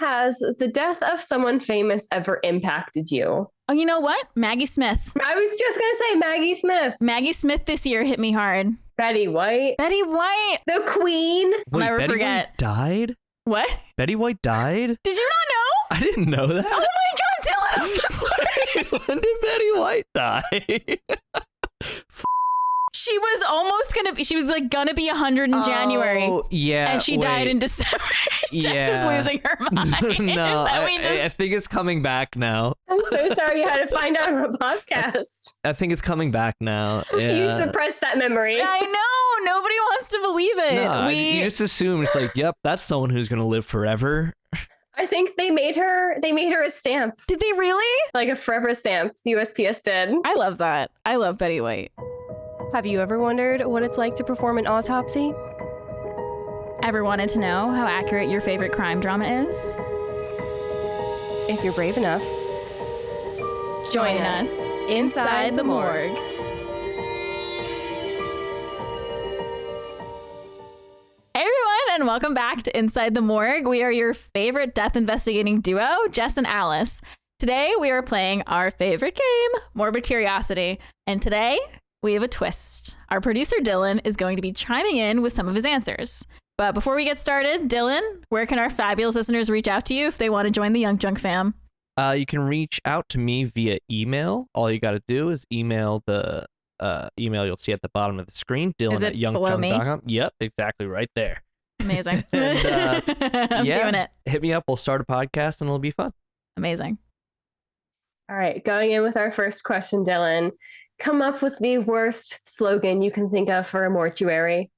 Has the death of someone famous ever impacted you? Oh, you know what? Maggie Smith. I was just going to say Maggie Smith. Maggie Smith this year hit me hard. Betty White. Betty White. The Queen. I'll never Betty forget. White died? What? Betty White died? Did you not know? I didn't know that. Oh my God, Dylan, I'm so sorry. When did Betty White die? She was almost gonna be 100 in January. Oh, yeah. And she died in December. Jess is losing her mind. No, I think it's coming back now. I'm so sorry you had to find out on a podcast. I think it's coming back now. Yeah. You suppressed that memory. I know. Nobody wants to believe it. No, you just assume it's like, yep, that's someone who's gonna live forever. I think they made her a stamp. Did they really? Like a forever stamp. The USPS did. I love that. I love Betty White. Have you ever wondered what it's like to perform an autopsy? Ever wanted to know how accurate your favorite crime drama is? If you're brave enough, Join us inside the morgue. Hey everyone, and welcome back to Inside the Morgue. We are your favorite death investigating duo, Jess and Alice. Today we are playing our favorite game, Morbid Curiosity, and today we have a twist. Our producer Dylan is going to be chiming in with some of his answers. But before we get started, Dylan, where can our fabulous listeners reach out to you if they want to join the YUNKJunk fam? You can reach out to me via email. All you got to do is email the email you'll see at the bottom of the screen, dylan@yunkjunk.com. Yep, exactly right there. Amazing. And, I'm doing it. Hit me up. We'll start a podcast and it'll be fun. Amazing. All right, going in with our first question, Dylan. Come up with the worst slogan you can think of for a mortuary.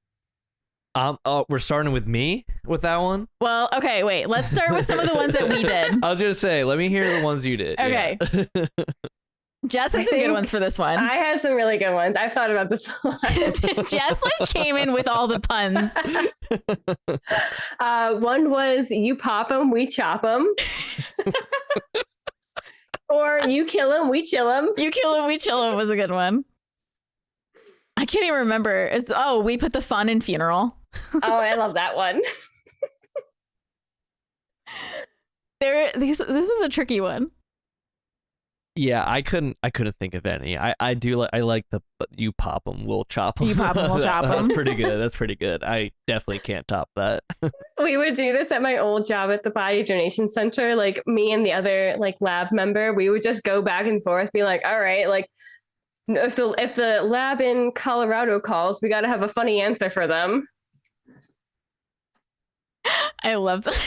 We're starting with me with that one. Well, okay, wait. Let's start with some of the ones that we did. I was gonna say, let me hear the ones you did. Okay. Yeah. Jess had some good ones for this one. I had some really good ones. I've thought about this a lot. Jess came in with all the puns. One was you pop 'em, we chop 'em. Or you kill 'em, we chill 'em. You kill 'em, we chill 'em was a good one. I can't even remember. We put the fun in funeral. Oh, I love that one. This was a tricky one. Yeah, I couldn't think of any. I like the you pop 'em, we'll chop 'em. You pop 'em, we'll chop 'em. That's pretty good. That's pretty good. I definitely can't top that. We would do this at my old job at the body donation center. Like me and the other lab member, we would just go back and forth, be like, all right, if the lab in Colorado calls, we got to have a funny answer for them. I love that.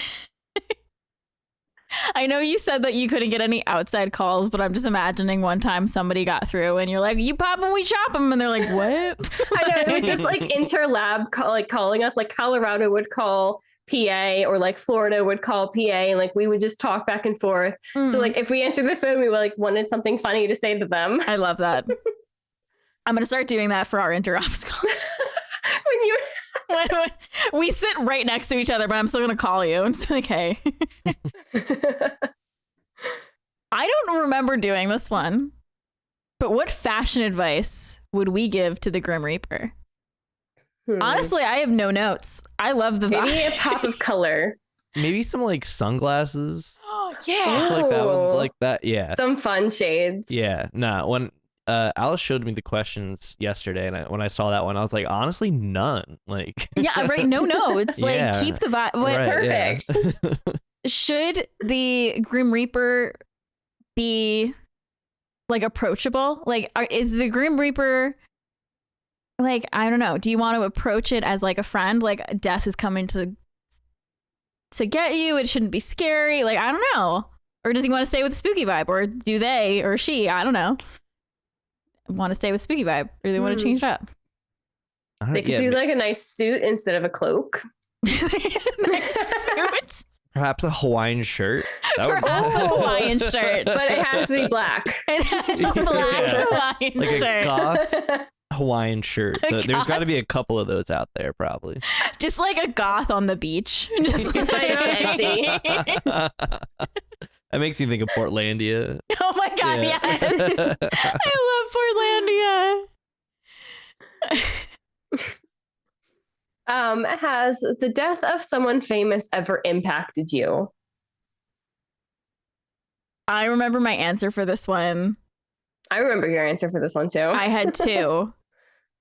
I know you said that you couldn't get any outside calls, but I'm just imagining one time somebody got through and you're like, you pop 'em, we chop 'em. And they're like, what? I know, it was just interlab calling us. Like Colorado would call PA, or Florida would call PA, and we would just talk back and forth. Mm. So if we answered the phone, we wanted something funny to say to them. I love that. I'm going to start doing that for our inter-ops call. when we sit right next to each other, but I'm still going to call you. I'm just like, hey. I don't remember doing this one, but what fashion advice would we give to the Grim Reaper? Honestly, I have no notes. I love the vibe. Maybe a pop of color. Maybe some sunglasses. Oh, yeah. Like that one, like that. Yeah. Some fun shades. Yeah. Nah, when Alice showed me the questions yesterday, and when I saw that one, I was like, honestly, none. Yeah, right. No notes. Keep the vibe. Right, perfect. Yeah. Should the Grim Reaper be approachable? Is the Grim Reaper I don't know. Do you want to approach it as a friend? Death is coming to get you. It shouldn't be scary. I don't know. Or does he want to stay with the spooky vibe? Or do they or she? I don't know. Want to stay with spooky vibe, or they want to change it up? They could do a nice suit instead of a cloak. Nice suit. Perhaps a Hawaiian shirt. Perhaps a Hawaiian shirt, but it has to be black. Hawaiian shirt. A goth Hawaiian shirt. There's got to be a couple of those out there, probably. Just a goth on the beach. Just on Etsy. That makes me think of Portlandia. Oh my God, yeah. Yes. I love Portlandia. Has the death of someone famous ever impacted you? I remember my answer for this one. I remember your answer for this one too. I had two.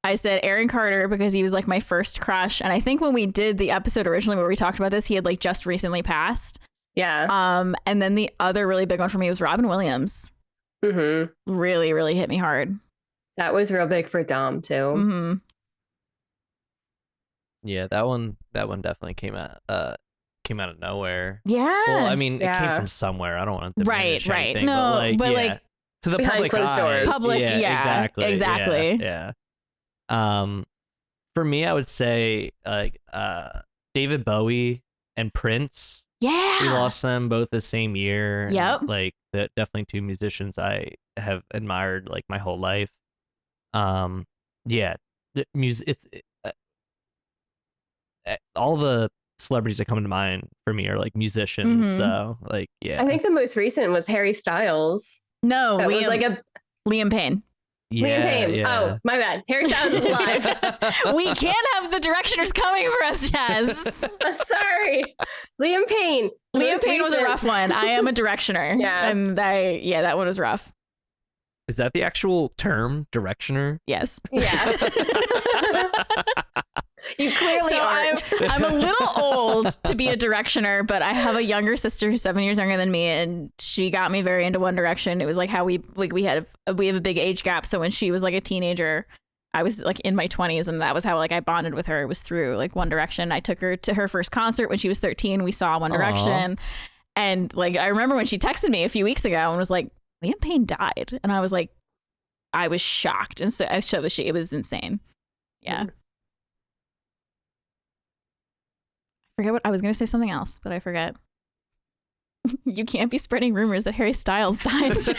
I said Aaron Carter because he was like my first crush. And I think when we did the episode originally where we talked about this, he had like just recently passed. Yeah. And then the other really big one for me was Robin Williams. Mm-hmm. Really, really hit me hard. That was real big for Dom too. Mm-hmm. Yeah, that one definitely came out of nowhere. Yeah. Well, I mean, it came from somewhere. I don't want to diminish right. anything, No, but yeah, like to the behind public closed eyes. doors. Public, yeah, exactly. Yeah. For me, I would say like David Bowie and Prince. Yeah. We lost them both the same year. Yep. And, like definitely two musicians I have admired like my whole life. Yeah, the music. It's all the celebrities that come to mind for me are like musicians. Mhm. So like, yeah. I think the most recent was Harry Styles. No, That was like a Liam Payne. Liam Payne. Yeah. Oh, my bad. Harry Styles is alive. We can't have the directioners coming for us, Jess. I'm sorry. Liam Payne. Liam Payne was a rough one. I am a directioner. Yeah. And that one was rough. Is that the actual term, directioner? Yes. Yeah. You clearly So aren't. I'm a little old to be a directioner, but I have a younger sister who's 7 years younger than me, and she got me very into One Direction. It was like how we have a big age gap. So when she was like a teenager, I was like in my 20s, and that was how like I bonded with her. It was through like One Direction. I took her to her first concert when she was 13. We saw One Direction, and like I remember when she texted me a few weeks ago and was like, Liam Payne died, and I was like, I was shocked, and so was she. It was insane. Yeah. I forget what I was going to say, something else, but I forget. You can't be spreading rumors that Harry Styles died. See,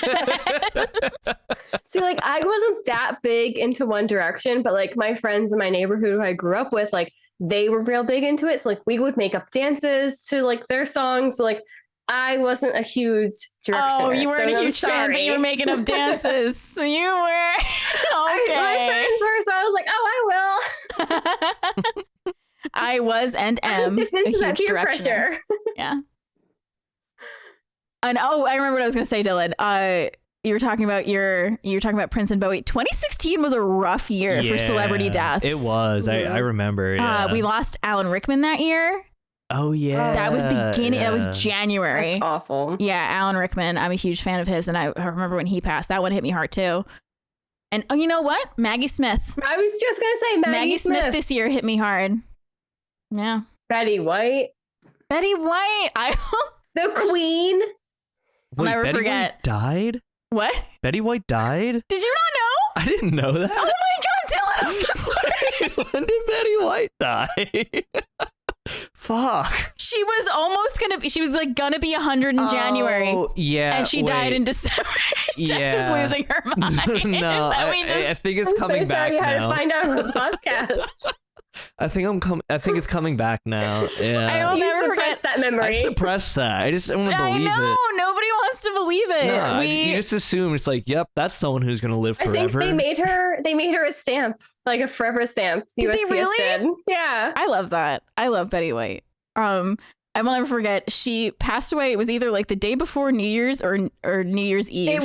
like I wasn't that big into One Direction, but like my friends in my neighborhood who I grew up with, like they were real big into it. So like we would make up dances to like their songs. But, like I wasn't a huge directioner. Oh, you weren't so a I'm huge fan, sorry. but you were making up dances. You were okay. My friends were, so I was like, oh, I will. I was and am I'm just a into huge that peer directioner. pressure. Yeah. And I remember what I was going to say, Dylan. You were talking about Prince and Bowie. 2016 was a rough year for celebrity deaths. It was. I remember. Yeah. We lost Alan Rickman that year. Oh yeah. That was beginning. That was January. That's awful. Yeah, Alan Rickman. I'm a huge fan of his, and I remember when he passed. That one hit me hard too. And you know what? Maggie Smith. I was just gonna say Maggie Smith this year hit me hard. Yeah. Betty White. Betty White. The Queen. I'll never Betty forget. White died? What? Betty White died? Did you not know? I didn't know that. Oh my God, Dylan! I'm so sorry. When did Betty White die? Fuck. She was almost gonna be. She was like gonna be 100 in January. Oh yeah. And she died in December. Jess is losing her mind. No, I think it's coming so back sorry I had now. to find out on the podcast. I think it's coming back now. Yeah. I will You never suppressed forget. that memory. I suppressed that. I just don't want to I believe know. it. Nobody wants to believe it. No, you just assume it's like, yep, that's someone who's gonna live I forever. think they made her a stamp, like a forever stamp. Did they USPS really? did. Yeah. I love that. I love Betty White. I will never forget. She passed away. It was either like the day before New Year's or New Year's Eve.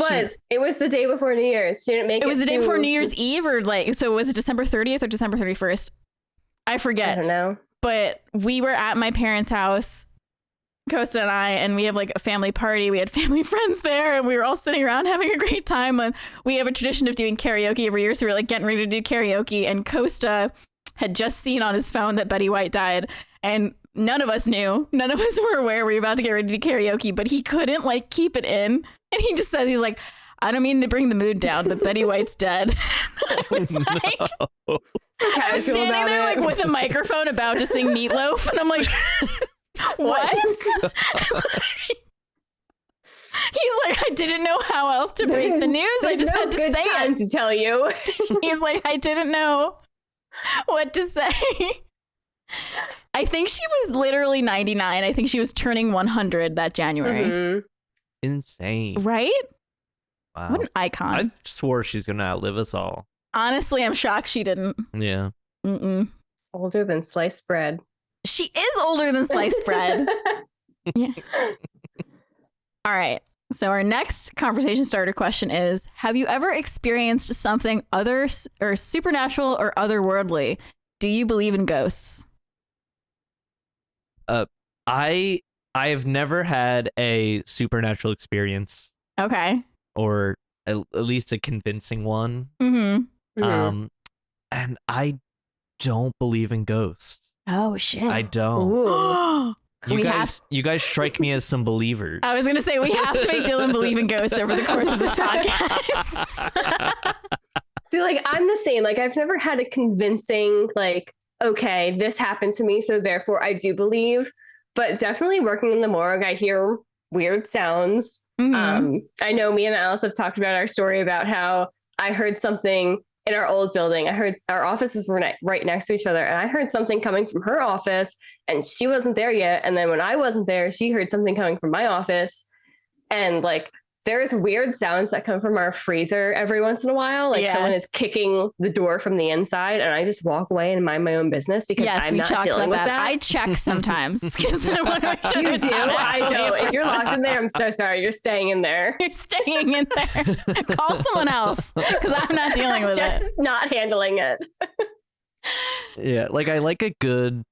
It was the day before New Year's. She didn't make it. It was the day before New Year's Eve, or like, so was it December 30th or December 31st? I forget. I don't know. But we were at my parents' house, Costa and I, and we have like a family party. We had family friends there, and we were all sitting around having a great time. And we have a tradition of doing karaoke every year, so we were like getting ready to do karaoke. And Costa had just seen on his phone that Betty White died, and none of us knew. None of us were aware we were about to get ready to do karaoke, but he couldn't like keep it in, and he just says, he's like, I don't mean to bring the mood down, but Betty White's dead. I was like, I was standing there like with a microphone about to sing Meatloaf, and I'm like, what? He's like, I didn't know how else to break the news. I just had to say it. To tell you. He's like, I didn't know what to say. I think she was literally 99. I think she was turning 100 that January. Mm-hmm. Insane. Right? Wow. What an icon. I swore she's gonna outlive us all. Honestly, I'm shocked she didn't. Yeah. Mm-mm. Older than sliced bread. She is older than sliced bread. Yeah. All right. So our next conversation starter question is, have you ever experienced something other or supernatural or otherworldly? Do you believe in ghosts? I have never had a supernatural experience. Okay. Or at least a convincing one. Mm-hmm. And I don't believe in ghosts. Oh shit. I don't. You guys strike me as some believers. I was gonna say we have to make Dylan believe in ghosts over the course of this podcast. See, like, I'm the same. Like, I've never had a convincing, like, okay, this happened to me, so therefore I do believe. But definitely working in the morgue, I hear weird sounds. Mm-hmm. I know me and Alice have talked about our story about how I heard something in our old building. I heard our offices were right next to each other, and I heard something coming from her office, and she wasn't there yet. And then when I wasn't there, she heard something coming from my office. And like, there's weird sounds that come from our freezer every once in a while. Like someone is kicking the door from the inside, and I just walk away and mind my own business because I'm not dealing with that. I check sometimes because I want to make sure you do. I don't. If you're locked in there, I'm so sorry. You're staying in there. You're staying in there. Call someone else because I'm not dealing with Jess is not handling it. Yeah, like I like a good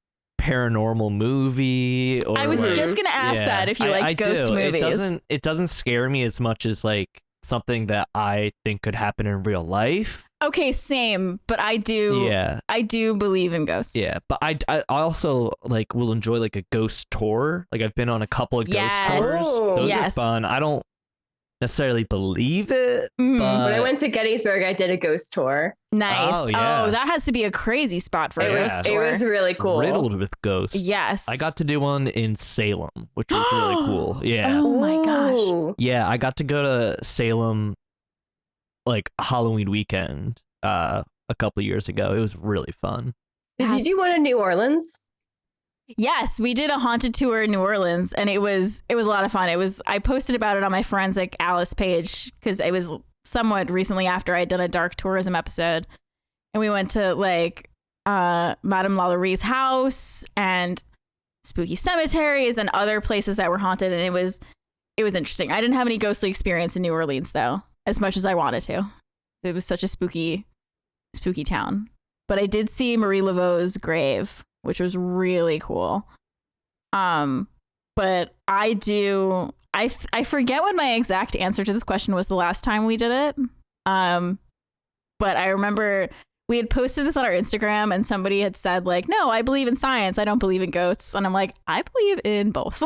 paranormal movie. Or I was just gonna ask that if you like ghost movies. It doesn't scare me as much as like something that I think could happen in real life. Okay, same, but I do believe in ghosts. Yeah, but I also like will enjoy like a ghost tour. Like I've been on a couple of ghost tours. Those are fun. I don't necessarily believe it, but when I went to Gettysburg, I did a ghost tour. Nice. Oh, that has to be a crazy spot for a ghost tour. It was really cool. Riddled with ghosts. Yes. I got to do one in Salem, which was really cool. Yeah. Oh my gosh. Yeah, I got to go to Salem like Halloween weekend a couple years ago. It was really fun. Did you do one in New Orleans? Yes, we did a haunted tour in New Orleans, and it was a lot of fun. I posted about it on my Forensic Alice page because it was somewhat recently after I'd done a dark tourism episode, and we went to like Madame Lalaurie house and spooky cemeteries and other places that were haunted, and it was interesting. I didn't have any ghostly experience in New Orleans though, as much as I wanted to. It was such a spooky town, but I did see Marie Laveau's grave, which was really cool. But I forget what my exact answer to this question was the last time we did it. But I remember we had posted this on our Instagram and somebody had said like, no, I believe in science. I don't believe in ghosts. And I'm like, I believe in both.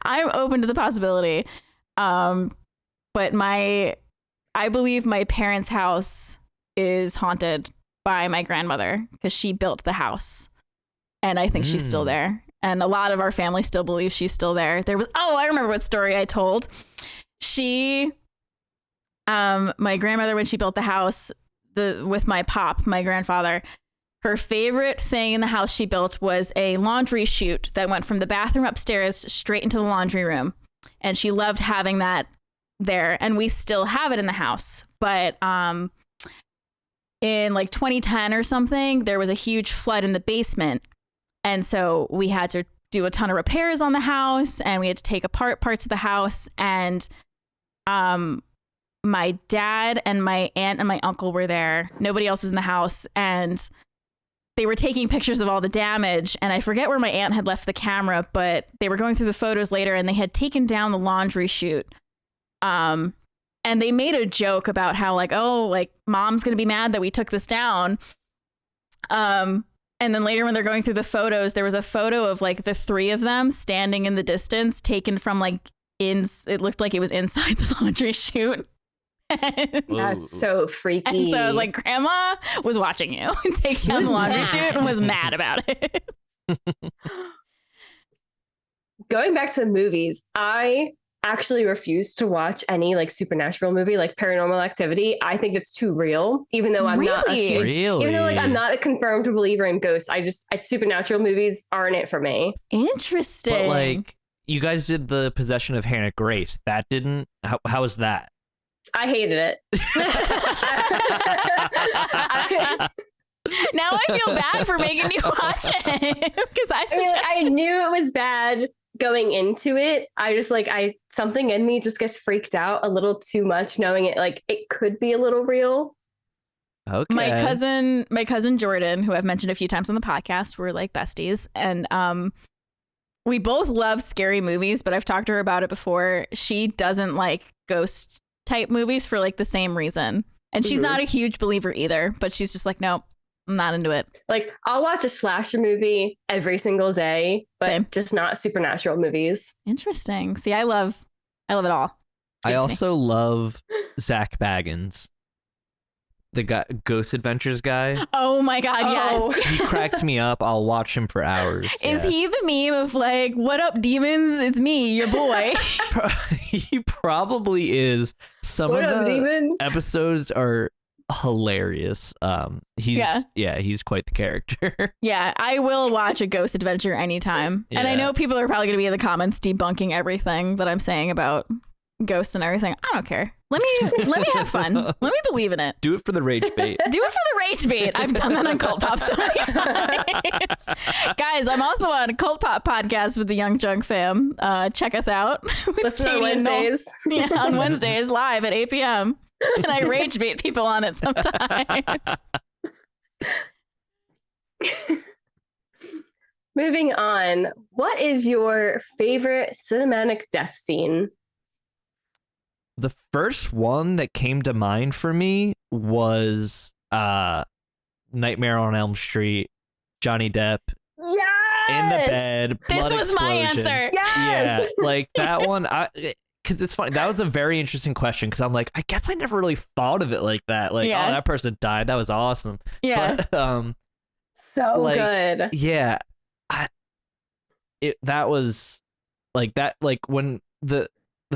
I'm open to the possibility. But I believe my parents' house is haunted by my grandmother because she built the house, and I think she's still there, and a lot of our family still believes she's still there. I remember what story I told. My grandmother, when she built the house with my grandfather, her favorite thing in the house she built was a laundry chute that went from the bathroom upstairs straight into the laundry room, and she loved having that there, and we still have it in the house. But in like 2010 or something, there was a huge flood in the basement. And so we had to do a ton of repairs on the house, and we had to take apart parts of the house. And my dad and my aunt and my uncle were there. Nobody else was in the house. And they were taking pictures of all the damage. And I forget where my aunt had left the camera, but they were going through the photos later, and they had taken down the laundry chute. And they made a joke about how like, oh, like mom's going to be mad that we took this down. And then later when they're going through the photos, there was a photo of like the three of them standing in the distance, taken from like it looked like it was inside the laundry chute. That's so freaky. And so I was like, Grandma was watching you take down the laundry chute and was mad about it. Going back to the movies, I actually refuse to watch any like supernatural movie, like Paranormal Activity. I think it's too real, even though I'm not a huge, even though like I'm not a confirmed believer in ghosts. Supernatural movies aren't it for me. Interesting. But like, you guys did the Possession of Hannah Grace. That didn't. How was that? I hated it. Now I feel bad for making you watch it because I knew it was bad. going into it, I just like something in me just gets freaked out a little too much, knowing it like it could be a little real. Okay. My cousin Jordan, who I've mentioned a few times on the podcast, we're like besties, and we both love scary movies, but I've talked to her about it before. She doesn't like ghost type movies for like the same reason. And she's not a huge believer either, but she's just like, nope, I'm not into it. Like, I'll watch a slasher movie every single day, but just not supernatural movies. Interesting. See, I love it all. I also love Zach Baggins, the guy, Ghost Adventures guy. Oh my God, yes. He cracks me up. I'll watch him for hours. Is he the meme of like, what up, demons? It's me, your boy. He probably is. Some what of up, the demons? episodes are hilarious. He's quite the character. Yeah, I will watch a ghost adventure anytime. And I know people are probably going to be in the comments debunking everything that I'm saying about ghosts and everything. I don't care. Let me have fun. Let me believe in it. Do it for the rage bait. Do it for the rage bait. I've done that on Cult Pop so many times. Guys, I'm also on a Cult Pop podcast with the YUNKJunk fam. Check us out. Listen on Wednesdays. Yeah, on Wednesdays live at 8 p.m. And I rage bait people on it sometimes. Moving on, what is your favorite cinematic death scene? The first one that came to mind for me was Nightmare on Elm Street, Johnny Depp in the bed. This was my answer. Yes! Yeah, like that one. Because it's funny. That was a very interesting question. Because I'm like, I guess I never really thought of it like that. Like, oh, that person died. That was awesome. Yeah. But, so like, good. Yeah. That was like that. Like when the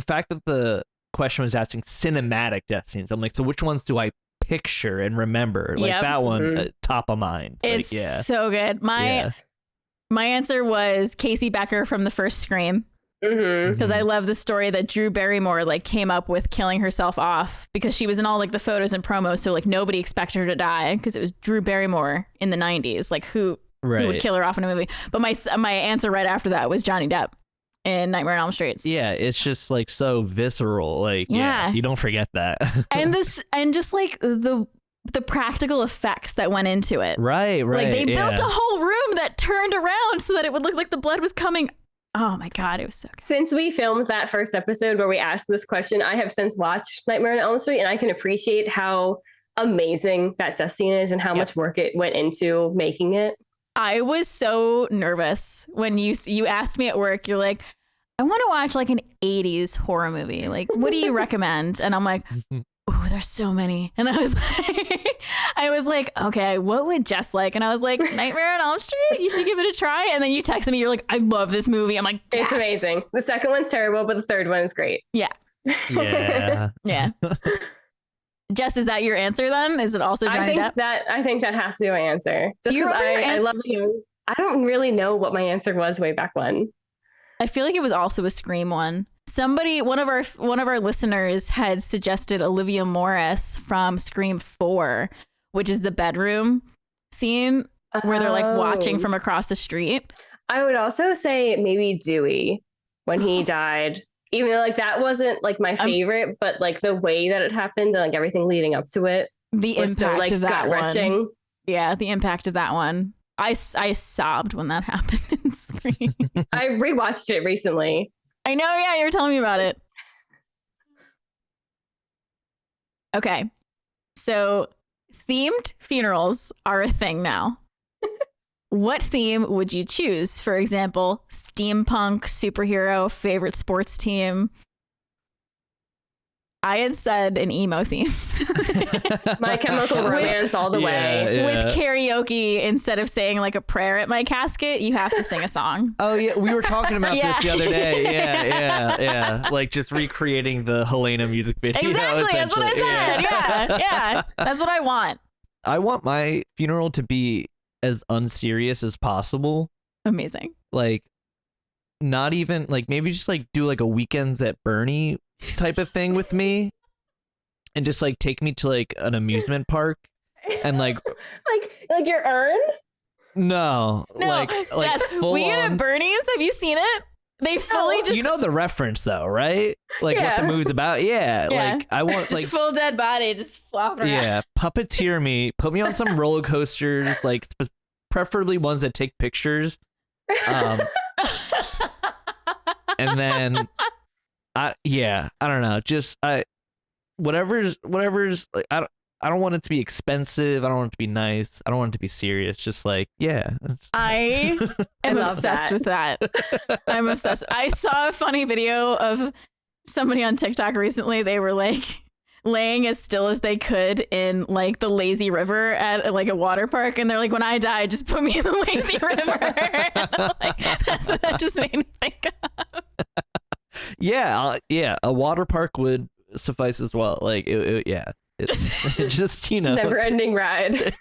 fact that the question was asking cinematic death scenes, I'm like, so which ones do I picture and remember? Like that one, top of mind. It's so good. My answer was Casey Becker from the first Scream. Because I love the story that Drew Barrymore like came up with killing herself off because she was in all like the photos and promos, so like nobody expected her to die because it was Drew Barrymore in the 90s. Like who would kill her off in a movie? But my answer right after that was Johnny Depp in Nightmare on Elm Street. Yeah, it's just like so visceral. Like you don't forget that. and just like the practical effects that went into it. Right. Like they built a whole room that turned around so that it would look like the blood was coming. Oh my God, it was so good. Since we filmed that first episode where we asked this question, I have since watched Nightmare on Elm Street, and I can appreciate how amazing that death scene is and how much work it went into making it. I was so nervous when you asked me at work. You're like, I want to watch like an 80s horror movie. Like, what do you recommend? And I'm like, oh, there's so many. And I was like, okay, what would Jess like? And I was like, Nightmare on Elm Street, you should give it a try. And then you texted me, you're like, I love this movie. I'm like, yes. It's amazing. The second one's terrible, but the third one is great. Yeah. Yeah. Jess, is that your answer then? Is it also Johnny Depp? I think that has to be my answer. Just because I love you. I don't really know what my answer was way back when. I feel like it was also a Scream one. Somebody, one of our listeners had suggested Olivia Morris from Scream 4, which is the bedroom scene where they're like watching from across the street. I would also say maybe Dewey when he died, even though like that wasn't like my favorite, but like the way that it happened and like everything leading up to it, the impact so, like, of that gut-wrenching. one. Yeah, the impact of that one. I sobbed when that happened in Scream. I rewatched it recently. I know, yeah, you were telling me about it. Okay, so themed funerals are a thing now. What theme would you choose? For example, steampunk, superhero, favorite sports team. I had said an emo theme. My Chemical Romance all the way. Yeah. With karaoke, instead of saying like a prayer at my casket, you have to sing a song. Oh yeah, we were talking about this the other day. Yeah. Like just recreating the Helena music video. Exactly, that's what I said. Yeah. That's what I want. I want my funeral to be as unserious as possible. Amazing. Like not even like maybe just like do like a Weekends at Bernie type of thing with me and just like take me to like an amusement park and like like your urn. no like Jess, full Weekend on... at Bernie's, have you seen it? They fully just You know the reference though, right? Like what Yeah. the movie's about. Yeah. Yeah. Like I want just like full dead body just flopping around. yeah, puppeteer me, put me on some roller coasters, like preferably ones that take pictures. And then I don't know, just whatever's like I don't want it to be expensive. I don't want it to be nice. I don't want it to be serious. Just like, yeah. I am love obsessed that. with that. I'm obsessed. I saw a funny video of somebody on TikTok recently. They were like laying as still as they could in like the lazy river at like a water park. And they're like, when I die, just put me in the lazy river. And I'm like, that's what that just made me think of. Yeah, a water park would suffice as well. Like, yeah. It just, you know. Never-ending ride.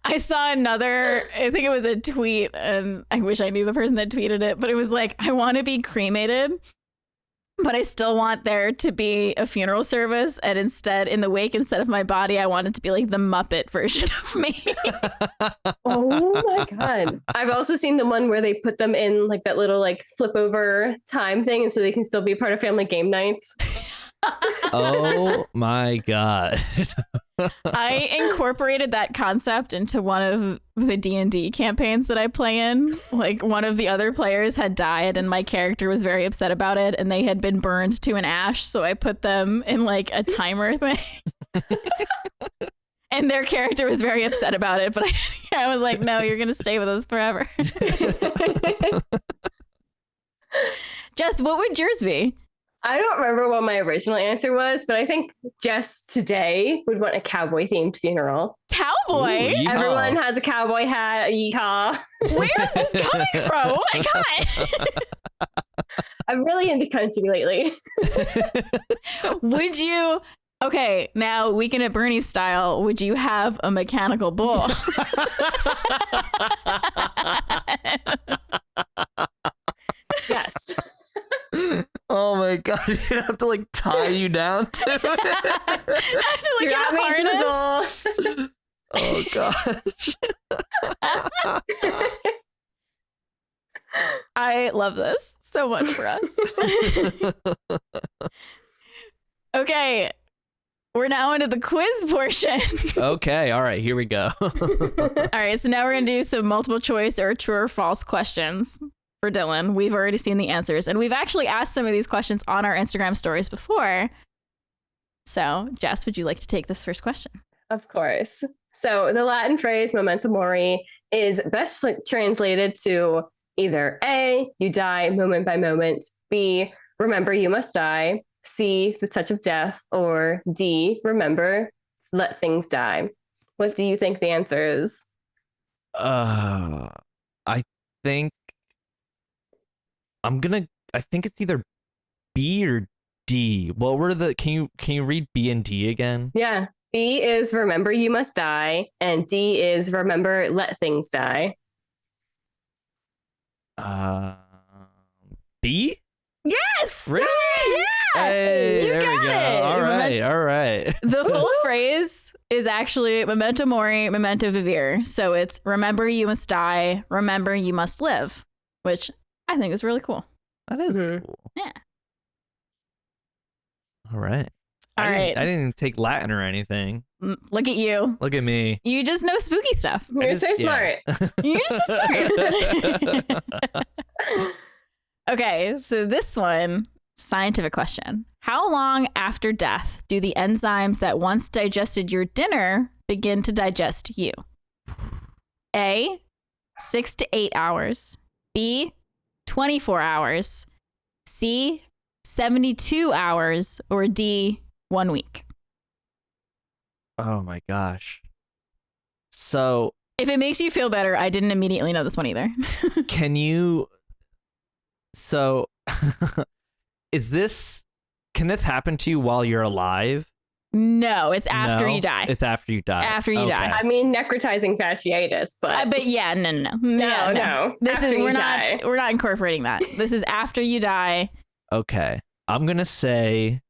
I saw another, I think it was a tweet, and I wish I knew the person that tweeted it, but it was like, I want to be cremated, but I still want there to be a funeral service. And instead, in the wake, instead of my body, I want it to be like the Muppet version of me. Oh my God. I've also seen the one where they put them in like that little like flip over time thing, and so they can still be part of family game nights. Oh my God. I incorporated that concept into one of the D&D campaigns that I play in. Like one of the other players had died and my character was very upset about it, and they had been burned to an ash. So I put them in like a timer thing. And their character was very upset about it. But I was like, no, you're going to stay with us forever. Jess, what would yours be? I don't remember what my original answer was, but I think Jess today would want a cowboy themed funeral. Cowboy? Ooh, yeehaw. Everyone has a cowboy hat. Yeehaw. Where is this coming from? Oh my God. I'm really into country lately. Would you, okay, now Weekend at Bernie's style, would you have a mechanical bull? Yes. Oh my God. You have to like tie you down to it. Like Strap a me to the harness? bull. Oh gosh. I love this so much for us. Okay, we're now into the quiz portion. Okay, all right, here we go. All right, so now we're going to do some multiple choice or true or false questions for Dylan. We've already seen the answers, and we've actually asked some of these questions on our Instagram stories before. So, Jess, would you like to take this first question? Of course. So the Latin phrase memento mori is best translated to either A, you die moment by moment, B, remember you must die, C, the touch of death, or D, remember, let things die. What do you think the answer is? I think I think it's either B or D. What were the can you read B and D again? Yeah. B is remember you must die, and D is remember let things die. B? Yes! Really? Yeah! Hey, You there we got go. it. All right. The full phrase is actually memento mori, memento vivere. So it's remember you must die, remember you must live, which I think is really cool. That is Mhm. cool. Yeah. All right. All I right. didn't even take Latin or anything. Look at you. Look at me. You just know spooky stuff. You're so smart. You're just so smart. Okay, so this one, scientific question. How long after death do the enzymes that once digested your dinner begin to digest you? A, 6 to 8 hours. B, 24 hours. C, 72 hours. Or D, 1 week. Oh my gosh. So If it makes you feel better, I didn't immediately know this one either. can you can this happen to you while you're alive? No, it's after No? you die. It's after you die. After you die. I mean, necrotizing fasciitis, but But yeah, no. no, Yeah, no. This After is you we're die. not incorporating that. This is after you die. Okay. I'm going to say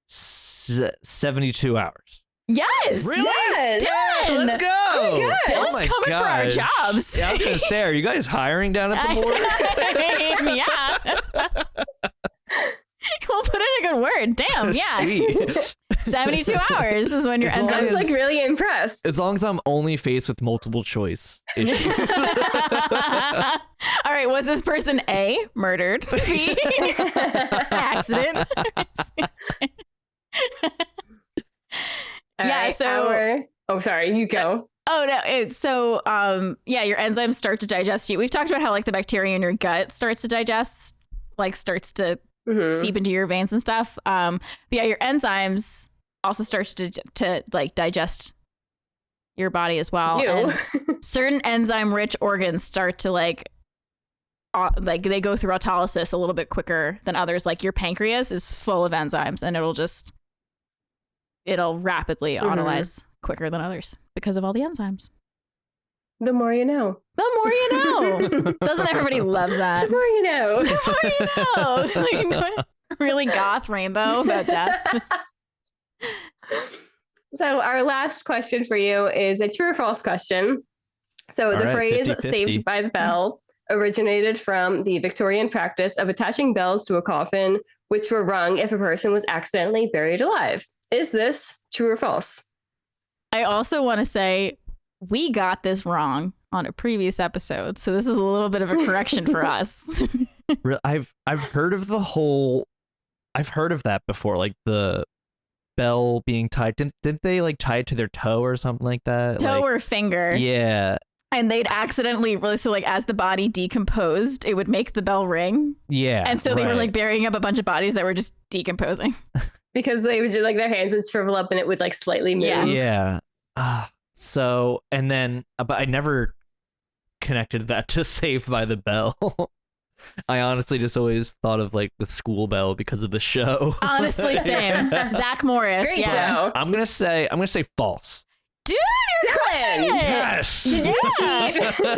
72 hours. Yes. Really? Yes. Dylan! Let's go. Oh my gosh. Dylan's coming for our jobs. Yeah, I was gonna say, are you guys hiring down at the morgue? Yeah. We'll put in a good word. Damn, yeah. Sweet. 72 hours is when your As long I was enzymes like really impressed. As long as I'm only faced with multiple choice issues. All right, was this person A, murdered, B, accident? Yeah, Alright, so oh, sorry, you go. oh no, yeah, your enzymes start to digest you. We've talked about how like the bacteria in your gut starts to digest, like starts to Mhm. seep into your veins and stuff. But yeah, your enzymes also start to like digest your body as well. You. And certain enzyme rich organs start to like they go through autolysis a little bit quicker than others. Like your pancreas is full of enzymes and it'll rapidly autolyze quicker than others because of all the enzymes. The more you know. The more you know. Doesn't everybody love that? The more you know. The more you know. It's like really goth rainbow about death. So our last question for you is a true or false question. So All the right, phrase 50-50. saved by the bell originated from the Victorian practice of attaching bells to a coffin, which were rung if a person was accidentally buried alive. Is this true or false? I also want to say we got this wrong on a previous episode, so this is a little bit of a correction for us. I've heard of I've heard of that before, like the bell being tied. Didn't they like tie it to their toe or something like that? Toe Like, or finger. yeah. And they'd accidentally really, so like as the body decomposed, it would make the bell ring. Yeah. And so they were right. like burying up a bunch of bodies that were just decomposing. Because they would just like their hands would shrivel up and it would like slightly move. Yeah. Yeah. So, and then, but I never connected that to Saved by the Bell. I honestly just always thought of like the school bell because of the show. Honestly, same. Zach Morris. Great yeah. show. I'm gonna say false. Dude, you're crushing it. Yes. Did you Yeah. cheat? 100%.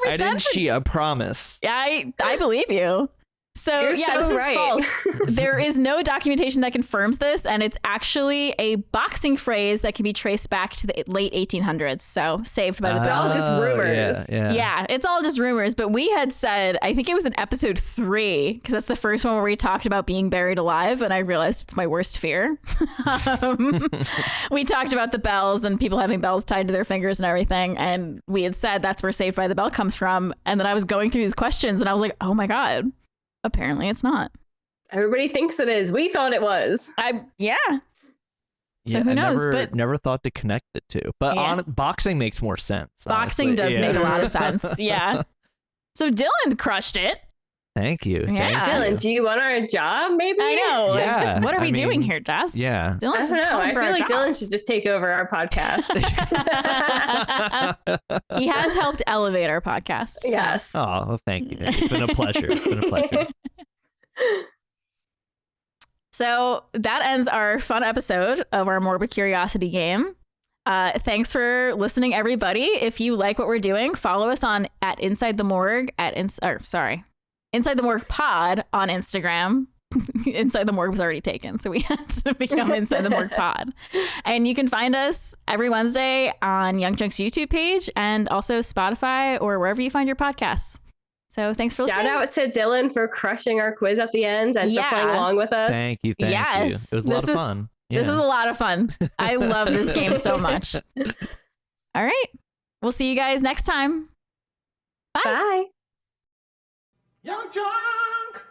I didn't cheat. I promise. I believe you. So You're yeah, so this right. is false. There is no documentation that confirms this, and it's actually a boxing phrase that can be traced back to the late 1800s. So saved by the It's bell. all just rumors. Yeah, it's all just rumors. But we had said, I think it was in episode 3, because that's the first one where we talked about being buried alive, and I realized it's my worst fear. We talked about the bells and people having bells tied to their fingers and everything, and we had said that's where Saved by the Bell comes from. And then I was going through these questions, and I was like, oh my god, apparently it's not. Everybody thinks it is. We thought it was. Yeah. So Yeah, who I knows? never thought to connect the two. But Yeah. boxing makes more sense. Boxing honestly. does Yeah. make a lot of sense. Yeah. So Dylan crushed it. Thank you. Yeah. Thank Dylan, you. do you want our job maybe? I know. like, Yeah, what are we I doing mean, here, Jess? Yeah. Dylan's I just don't know. coming I for feel our like Dylan jobs. should just take over our podcast. He has helped elevate our podcast. so. Yes. Oh, well, thank you. It's been a pleasure. It's been a pleasure. So that ends our fun episode of our Morbid Curiosity game. Thanks for listening, everybody. If you like what we're doing, follow us on at Inside the Morgue Inside the Morgue Pod on Instagram. Inside the Morgue was already taken, so we had to become Inside the Morgue Pod. And you can find us every Wednesday on YUNKJunk's YouTube page and also Spotify or wherever you find your podcasts. So thanks for listening. Shout out to Dylan for crushing our quiz at the end and for playing along with us. Thank you. Thank Yes, you. It was a lot of fun. This is a lot of fun. I love this game so much. All right. We'll see you guys next time. Bye. Bye. YUNKJunk!